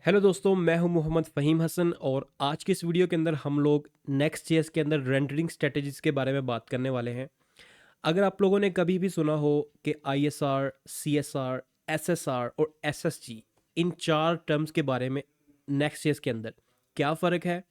Hello दोस्तों, मैं हूं मोहम्मद फ़हीम हसन और आज की इस वीडियो के अंदर हम लोग नेक्स्ट जेएस के अंदर रेंडरिंग स्ट्रेटजीज के बारे में बात करने वाले हैं। अगर आप लोगों ने कभी भी सुना हो कि आईएसआर, सीएसआर, एसएसआर और एसएसजी, इन चार टर्म्स के बारे में नेक्स्ट जेएस के अंदर क्या फ़र्क है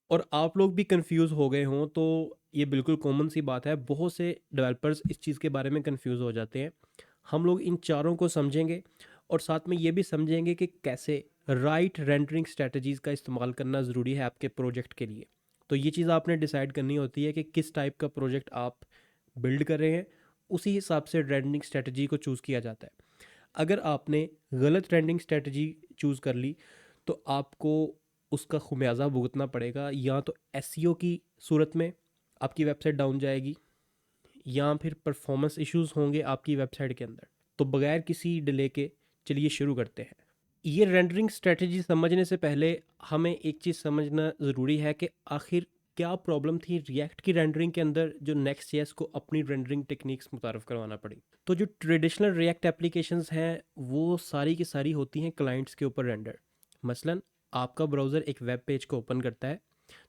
और आप लोग भी कंफ्यूज हो गए हों, तो ये बिल्कुल कॉमन सी बात है। बहुत से डेवलपर्स इस चीज़ के बारे में कंफ्यूज हो जाते हैं। हम लोग इन चारों को समझेंगे और साथ में ये भी समझेंगे कि कैसे राइट रेंडरिंग स्ट्रेटजीज़ का इस्तेमाल करना ज़रूरी है आपके प्रोजेक्ट के लिए। तो ये चीज़ आपने डिसाइड करनी होती है कि किस टाइप का प्रोजेक्ट आप बिल्ड कर रहे हैं, उसी हिसाब से रेंडरिंग स्ट्रेटजी को चूज़ किया जाता है। अगर आपने गलत रेंडरिंग स्ट्रेटजी चूज़ कर ली तो आपको उसका खुमियाजा भुगतना पड़ेगा। या तो एसईओ की सूरत में आपकी वेबसाइट डाउन जाएगी, या फिर परफॉर्मेंस इश्यूज होंगे आपकी वेबसाइट के अंदर। तो बगैर किसी डिले के चलिए शुरू करते हैं। ये रेंडरिंग स्ट्रेटजी समझने से पहले हमें एक चीज़ समझना ज़रूरी है कि आखिर क्या प्रॉब्लम थी रिएक्ट की रेंडरिंग के अंदर जो नेक्स्ट जेएस को अपनी रेंडरिंग टेक्निक्स मुतारफ़ करवाना पड़ी। तो जो ट्रेडिशनल रिएक्ट एप्लीकेशंस हैं वो सारी की सारी होती हैं क्लाइंट्स के ऊपर रेंडर। मसलन आपका ब्राउज़र एक वेब पेज को ओपन करता है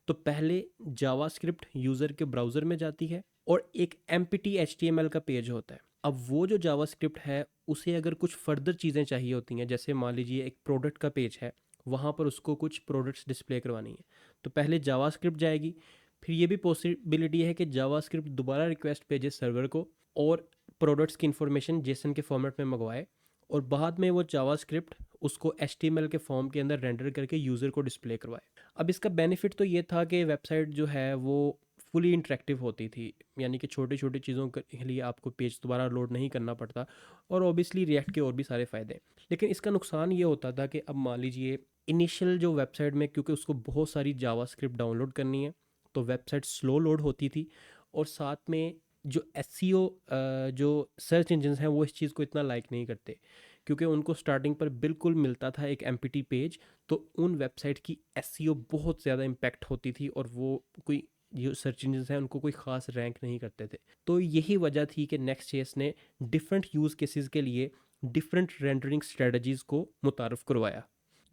तो पहले जावास्क्रिप्ट यूज़र के ब्राउज़र में जाती है और एक एमपीटी एचटीएमएल का पेज होता है। अब वो जो जावास्क्रिप्ट है उसे अगर कुछ फर्दर चीज़ें चाहिए होती हैं, जैसे मान लीजिए एक प्रोडक्ट का पेज है, वहाँ पर उसको कुछ प्रोडक्ट्स डिस्प्ले करवानी है, तो पहले जावास्क्रिप्ट जाएगी। फिर ये भी पॉसिबिलिटी है कि जावास्क्रिप्ट दोबारा रिक्वेस्ट भेजे सर्वर को और प्रोडक्ट्स की इंफॉर्मेशन जेसन के फॉर्मेट में मंगवाए और बाद में वो जावास्क्रिप्ट उसको एचटीएमएल के फॉर्म के अंदर रेंडर करके यूज़र को डिस्प्ले करवाए। अब इसका बेनिफिट तो ये था कि वेबसाइट जो है वो फुली इंटरेक्टिव होती थी, यानी कि छोटी छोटी चीज़ों के लिए आपको पेज दोबारा लोड नहीं करना पड़ता। और ऑब्वियसली रिएक्ट के और भी सारे फ़ायदे हैं। लेकिन इसका नुकसान ये होता था कि अब मान लीजिए इनिशियल जो वेबसाइट में, क्योंकि उसको बहुत सारी जावास्क्रिप्ट डाउनलोड करनी है, तो वेबसाइट स्लो लोड होती थी। और साथ में जो एसईओ, जो सर्च इंजन हैं, वो इस चीज़ को इतना लाइक नहीं करते, क्योंकि उनको स्टार्टिंग पर बिल्कुल मिलता था एक एमपीटी पेज। तो उन वेबसाइट की एसईओ बहुत ज़्यादा इम्पैक्ट होती थी और वो कोई जो सर्च इंजन हैं उनको कोई ख़ास रैंक नहीं करते थे। तो यही वजह थी कि नेक्स्ट जेएस ने डिफरेंट यूज़ केसेस के लिए डिफरेंट रेंडरिंग स्ट्रेटजीज़ को मुतारफ़ करवाया।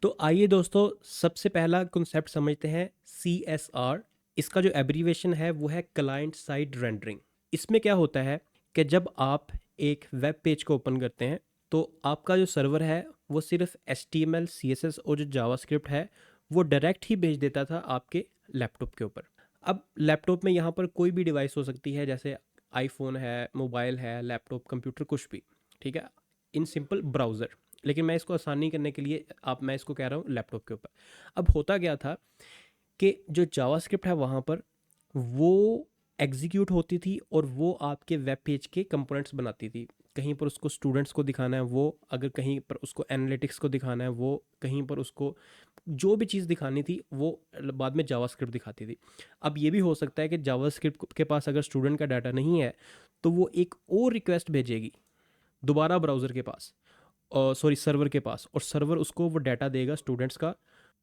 तो आइए दोस्तों, सबसे पहला कॉन्सेप्ट समझते हैं, सी एस आर। इसका जो एब्रीवेशन है वो है क्लाइंट साइड रेंडरिंग। इसमें क्या होता है कि जब आप एक वेब पेज को ओपन करते हैं तो आपका जो सर्वर है वो सिर्फ HTML, CSS और जो जावास्क्रिप्ट है वो डायरेक्ट ही भेज देता था आपके लैपटॉप के ऊपर। अब लैपटॉप में यहाँ पर कोई भी डिवाइस हो सकती है, जैसे आईफोन है, मोबाइल है, लैपटॉप, कंप्यूटर, कुछ भी, ठीक है, इन सिंपल ब्राउज़र। लेकिन मैं इसको आसानी करने के लिए मैं इसको कह रहा हूँ लैपटॉप के ऊपर। अब होता क्या था कि जो जावास्क्रिप्ट है वहाँ पर वो एग्जीक्यूट होती थी और वो आपके वेब पेज के कंपोनेंट्स बनाती थी। कहीं पर उसको स्टूडेंट्स को दिखाना है वो, अगर कहीं पर उसको एनालिटिक्स को दिखाना है वो, कहीं पर उसको जो भी चीज़ दिखानी थी वो बाद में जावास्क्रिप्ट दिखाती थी। अब ये भी हो सकता है कि जावास्क्रिप्ट के पास अगर स्टूडेंट का डाटा नहीं है तो वो एक और रिक्वेस्ट भेजेगी दोबारा ब्राउज़र के पास, सॉरी सर्वर के पास, और सर्वर उसको वो डाटा देगा स्टूडेंट्स का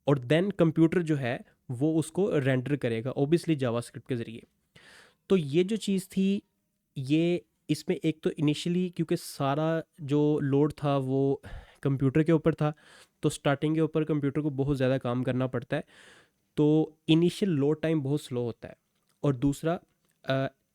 और देन कंप्यूटर जो है वो उसको रेंडर करेगा ओबियसली जावास्क्रिप्ट के ज़रिए। तो ये जो चीज़ थी, ये इसमें एक तो इनिशियली क्योंकि सारा जो लोड था वो कंप्यूटर के ऊपर था, तो स्टार्टिंग के ऊपर कंप्यूटर को बहुत ज़्यादा काम करना पड़ता है, तो इनिशियल लोड टाइम बहुत स्लो होता है। और दूसरा,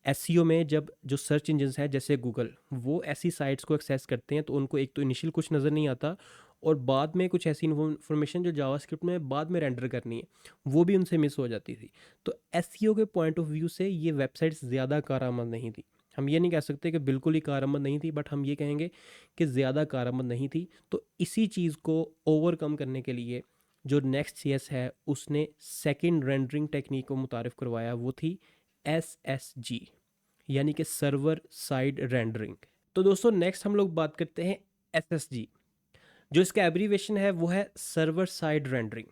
एसईओ में जब जो सर्च इंजन्स हैं जैसे गूगल, वो ऐसी साइट्स को एक्सेस करते हैं तो उनको एक तो इनिशियल कुछ नज़र नहीं आता और बाद में कुछ ऐसी इन्फॉर्मेशन जो जावास्क्रिप्ट में बाद में रेंडर करनी है वो भी उनसे मिस हो जाती थी। तो एसईओ के पॉइंट ऑफ व्यू से ये वेबसाइट्स ज़्यादा कारआमद नहीं थी। हम ये नहीं कह सकते कि बिल्कुल ही कारआमद नहीं थी, बट हम ये कहेंगे कि ज़्यादा कारआमद नहीं थी। तो इसी चीज़ को ओवरकम करने के लिए जो नेक्स्ट सीएस है उसने सेकंड रेंडरिंग टेक्निक को मुतारिफ करवाया, वो थी SSG, यानी कि सर्वर साइड रेंडरिंग। तो दोस्तों नेक्स्ट हम लोग बात करते हैं SSG। जो इसका एब्रीवेशन है वो है सर्वर साइड रेंडरिंग।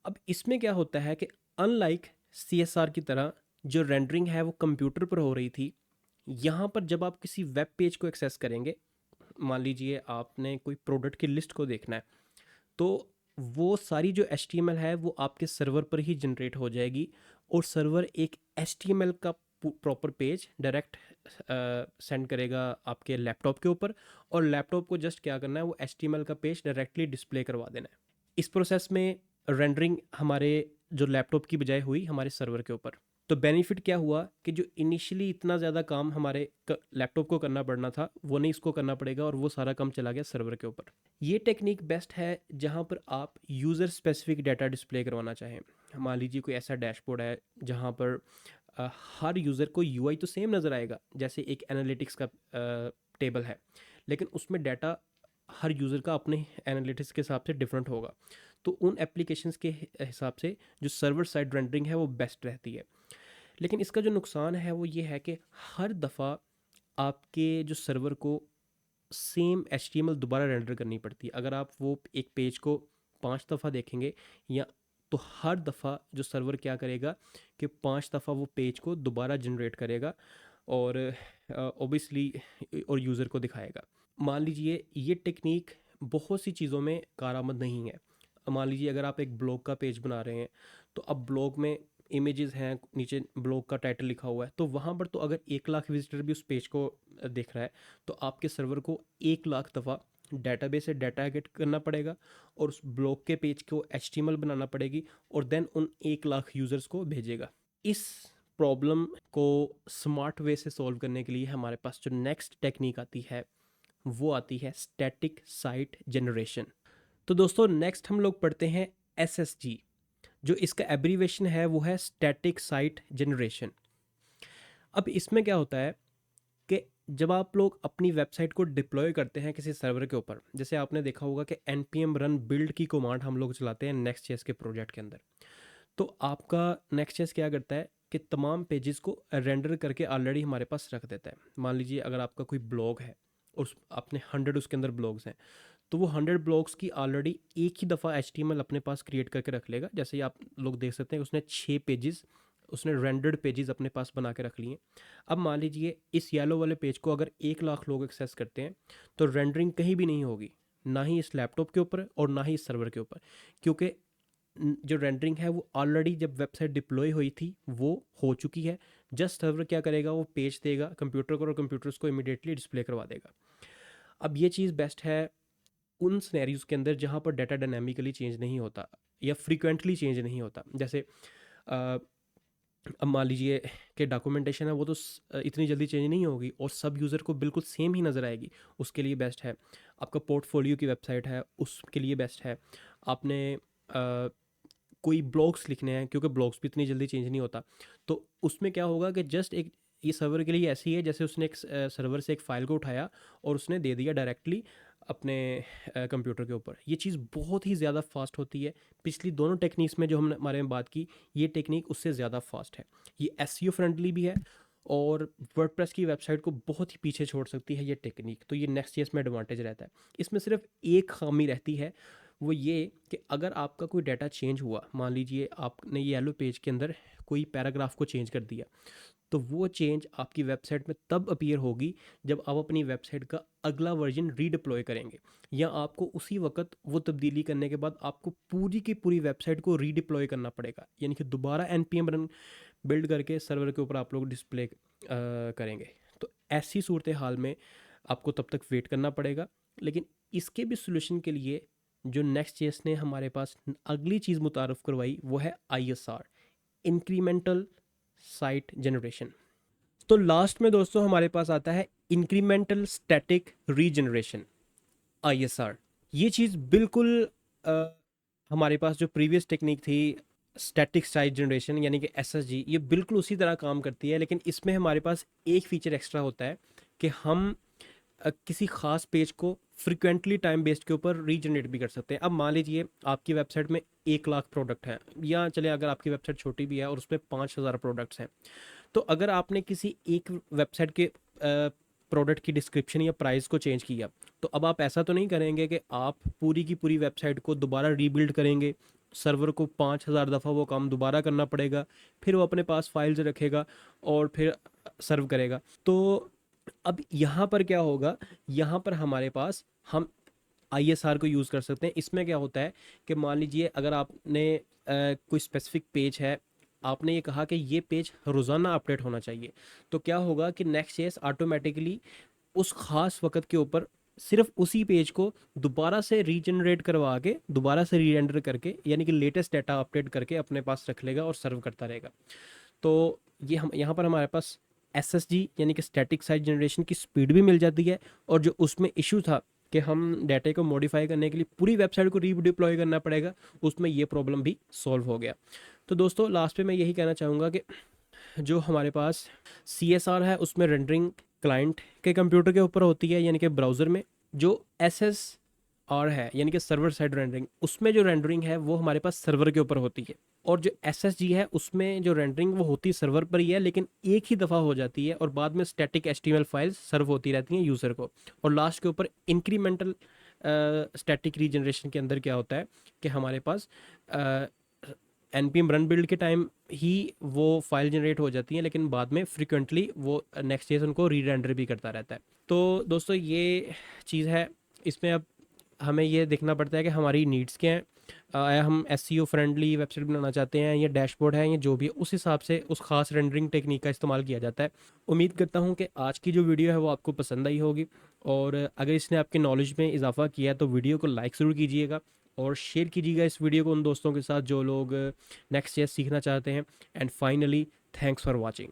अब इसमें क्या होता है कि अनलाइक CSR की तरह जो रेंडरिंग है वो कंप्यूटर पर हो रही थी, यहाँ पर जब आप किसी वेब पेज को एक्सेस करेंगे, मान लीजिए आपने कोई प्रोडक्ट की लिस्ट को देखना है, तो वो सारी जो HTML है वो आपके सर्वर पर ही जनरेट हो जाएगी और सर्वर एक HTML का प्रॉपर पेज डायरेक्ट सेंड करेगा आपके लैपटॉप के ऊपर और लैपटॉप को जस्ट क्या करना है, वो HTML का पेज डायरेक्टली डिस्प्ले करवा देना है। इस प्रोसेस में रेंडरिंग हमारे जो लैपटॉप की बजाय हुई हमारे सर्वर के ऊपर। तो बेनिफिट क्या हुआ कि जो इनिशियली इतना ज़्यादा काम हमारे लैपटॉप को करना पड़ना था वो नहीं इसको करना पड़ेगा और वो सारा काम चला गया सर्वर के ऊपर। ये टेक्निक बेस्ट है जहाँ पर आप यूज़र स्पेसिफिक डाटा डिस्प्ले करवाना चाहें। मान लीजिए कोई ऐसा डैशबोर्ड है जहाँ पर हर यूज़र को यूआई तो सेम नज़र आएगा, जैसे एक एनालिटिक्स का टेबल है, लेकिन उसमें डाटा हर यूज़र का अपने एनालिटिक्स के हिसाब से डिफरेंट होगा। तो उन एप्लीकेशंस के हिसाब से जो सर्वर साइड रेंडरिंग है वो बेस्ट रहती है। लेकिन इसका जो नुकसान है वो ये है कि हर दफ़ा आपके जो सर्वर को सेम HTML दोबारा रेंडर करनी पड़ती है। अगर आप वो एक पेज को 5 दफ़ा देखेंगे या तो हर दफ़ा जो सर्वर क्या करेगा कि 5 दफ़ा वो पेज को दोबारा जनरेट करेगा और ऑब्वियसली और यूज़र को दिखाएगा। मान लीजिए ये टेक्निक बहुत सी चीज़ों में कारआमद नहीं है। मान लीजिए अगर आप एक ब्लॉग का पेज बना रहे हैं तो अब ब्लॉग में इमेजेस हैं, नीचे ब्लॉग का टाइटल लिखा हुआ है, तो वहाँ पर तो अगर 1 लाख विजिटर भी उस पेज को देख रहा है तो आपके सर्वर को 1 लाख दफ़ा डेटाबेस से डाटा गेट करना पड़ेगा और उस ब्लॉग के पेज को HTML बनाना पड़ेगी और देन उन 1 लाख यूज़र्स को भेजेगा। इस प्रॉब्लम को स्मार्ट वे से सॉल्व करने के लिए हमारे पास जो नेक्स्ट टेक्निक आती है वो आती है स्टैटिक साइट जनरेशन। तो दोस्तों नेक्स्ट हम लोग पढ़ते हैं SSG, जो इसका एब्रीवेशन है वो है स्टैटिक साइट जनरेशन। अब इसमें क्या होता है कि जब आप लोग अपनी वेबसाइट को डिप्लॉय करते हैं किसी सर्वर के ऊपर, जैसे आपने देखा होगा कि npm run build की कमांड हम लोग चलाते हैं Next.js के प्रोजेक्ट के अंदर, तो आपका Next.js क्या करता है कि तमाम पेजेस को रेंडर करके ऑलरेडी हमारे पास रख देता है। मान लीजिए अगर आपका कोई ब्लॉग है और आपने 100 उसके अंदर ब्लॉग्स हैं, तो वो 100 ब्लॉग्स की ऑलरेडी एक ही दफ़ा HTML अपने पास क्रिएट करके रख लेगा। जैसे ही आप लोग देख सकते हैं उसने 6 पेजेस, उसने रेंडर्ड पेजेस अपने पास बना के रख लिए। अब मान लीजिए इस येलो वाले पेज को अगर 1 लाख लोग एक्सेस करते हैं तो रेंडरिंग कहीं भी नहीं होगी, ना ही इस लैपटॉप के ऊपर और ना ही इस सर्वर के ऊपर, क्योंकि जो रेंडरिंग है वो ऑलरेडी जब वेबसाइट डिप्लॉय हुई थी वो हो चुकी है। जस्ट सर्वर क्या करेगा, वो पेज देगा कंप्यूटर को और कंप्यूटर उसको इमीडिएटली डिस्प्ले करवा देगा। अब ये चीज़ बेस्ट है उन सिनेरियोज़ के अंदर जहाँ पर डाटा डायनामिकली चेंज नहीं होता या फ्रीक्वेंटली चेंज नहीं होता। जैसे अब मान लीजिए कि डॉक्यूमेंटेशन है वो तो इतनी जल्दी चेंज नहीं होगी और सब यूज़र को बिल्कुल सेम ही नज़र आएगी। उसके लिए बेस्ट है आपका पोर्टफोलियो की वेबसाइट है, उसके लिए बेस्ट है आपने कोई ब्लॉग्स लिखने हैं, क्योंकि ब्लॉग्स भी इतनी जल्दी चेंज नहीं होता। तो उसमें क्या होगा कि जस्ट एक ये सर्वर के लिए ऐसी है जैसे उसने एक सर्वर से एक फ़ाइल को उठाया और उसने दे दिया डायरेक्टली अपने कंप्यूटर के ऊपर। ये चीज़ बहुत ही ज़्यादा फास्ट होती है। पिछली दोनों टेक्निक्स में जो हमने हमारे में बात की, ये टेक्निक उससे ज़्यादा फास्ट है। ये SEO फ्रेंडली भी है और वर्डप्रेस की वेबसाइट को बहुत ही पीछे छोड़ सकती है ये टेक्निक। तो ये Next.js में एडवांटेज रहता है। इसमें सिर्फ एक खामी रहती है, वो ये कि अगर आपका कोई डाटा चेंज हुआ, मान लीजिए आपने ये येलो पेज के अंदर कोई पैराग्राफ को चेंज कर दिया, तो वो चेंज आपकी वेबसाइट में तब अपीयर होगी जब आप अपनी वेबसाइट का अगला वर्जन रीडिप्लॉय करेंगे, या आपको उसी वक्त वो तब्दीली करने के बाद आपको पूरी की पूरी वेबसाइट को रीडिप्लॉय करना पड़ेगा, यानी कि दोबारा npm रन बिल्ड करके सर्वर के ऊपर आप लोग डिस्प्ले करेंगे। तो ऐसी सूरत हाल में आपको तब तक वेट करना पड़ेगा। लेकिन इसके भी सोल्यूशन के लिए जो Next.js ने हमारे पास अगली चीज़ मुतारफ़ करवाई वो है ISR, इंक्रीमेंटल साइट जनरेशन। तो लास्ट में दोस्तों हमारे पास आता है इंक्रीमेंटल स्टैटिक रीजनरेशन, ISR। ये चीज़ बिल्कुल हमारे पास जो प्रीवियस टेक्निक थी स्टैटिक साइट जनरेशन यानी कि SSG, ये बिल्कुल उसी तरह काम करती है, लेकिन इसमें हमारे पास एक फ़ीचर एक्स्ट्रा होता है कि हम किसी ख़ास पेज को फ्रिक्वेंटली टाइम बेस्ड के ऊपर रीजनरेट भी कर सकते हैं। अब मान लीजिए आपकी वेबसाइट में 1 लाख प्रोडक्ट हैं, या चले अगर आपकी वेबसाइट छोटी भी है और उसमें 5,000 प्रोडक्ट्स हैं, तो अगर आपने किसी एक वेबसाइट के प्रोडक्ट की डिस्क्रिप्शन या प्राइस को चेंज किया, तो अब आप ऐसा तो नहीं करेंगे कि आप पूरी की पूरी वेबसाइट को दोबारा रीबिल्ड करेंगे। सर्वर को 5,000 दफ़ा वो काम दोबारा करना पड़ेगा, फिर वो अपने पास फाइल्स रखेगा और फिर सर्व करेगा। तो अब यहाँ पर क्या होगा, यहाँ पर हमारे पास हम ISR को यूज़ कर सकते हैं। इसमें क्या होता है कि मान लीजिए अगर आपने कोई स्पेसिफिक पेज है, आपने ये कहा कि ये पेज रोज़ाना अपडेट होना चाहिए, तो क्या होगा कि Next.js ऑटोमेटिकली उस ख़ास वक्त के ऊपर सिर्फ उसी पेज को दोबारा से रीजनरेट करवा के दोबारा से रीरेंडर करके यानी कि लेटेस्ट डाटा अपडेट करके अपने पास रख लेगा और सर्व करता रहेगा। तो ये हम यहाँ पर हमारे पास एसएसजी यानी कि स्टैटिक साइट जनरेशन की स्पीड भी मिल जाती है, और जो उसमें इशू था कि हम डाटा को मॉडिफाई करने के लिए पूरी वेबसाइट को रीडिप्लॉय करना पड़ेगा, उसमें ये प्रॉब्लम भी सॉल्व हो गया। तो दोस्तों लास्ट पे मैं यही कहना चाहूँगा कि जो हमारे पास CSR है उसमें रेंडरिंग क्लाइंट के कंप्यूटर के ऊपर होती है यानी कि ब्राउज़र में। जो SSR है यानी कि सर्वर साइड रेंडरिंग, उसमें जो रेंडरिंग है वो हमारे पास सर्वर के ऊपर होती है। और जो SSG है उसमें जो रेंडरिंग वो होती है सर्वर पर ही है, लेकिन एक ही दफ़ा हो जाती है और बाद में स्टैटिक HTML फाइल्स सर्व होती रहती हैं यूज़र को। और लास्ट के ऊपर इंक्रीमेंटल स्टैटिक रीजनरेशन के अंदर क्या होता है कि हमारे पास npm रन बिल्ड के टाइम ही वो फाइल जनरेट हो जाती है, लेकिन बाद में फ्रिक्वेंटली वो नेक्स्ट जेएस उनको रीरेंडर भी करता रहता है। तो दोस्तों ये चीज़ है, इसमें अब हमें ये देखना पड़ता है कि हमारी नीड्स क्या हैं। या हम SEO फ्रेंडली वेबसाइट बनाना चाहते हैं, या डैशबोर्ड है, या जो भी है, उस हिसाब से उस खास रेंडरिंग टेक्निक का इस्तेमाल किया जाता है। उम्मीद करता हूँ कि आज की जो वीडियो है वो आपको पसंद आई होगी, और अगर इसने आपके नॉलेज में इजाफा किया तो वीडियो को लाइक ज़रूर कीजिएगा और शेयर कीजिएगा इस वीडियो को उन दोस्तों के साथ जो लोग नेक्स्ट ईयर सीखना चाहते हैं। And finally, thanks for watching.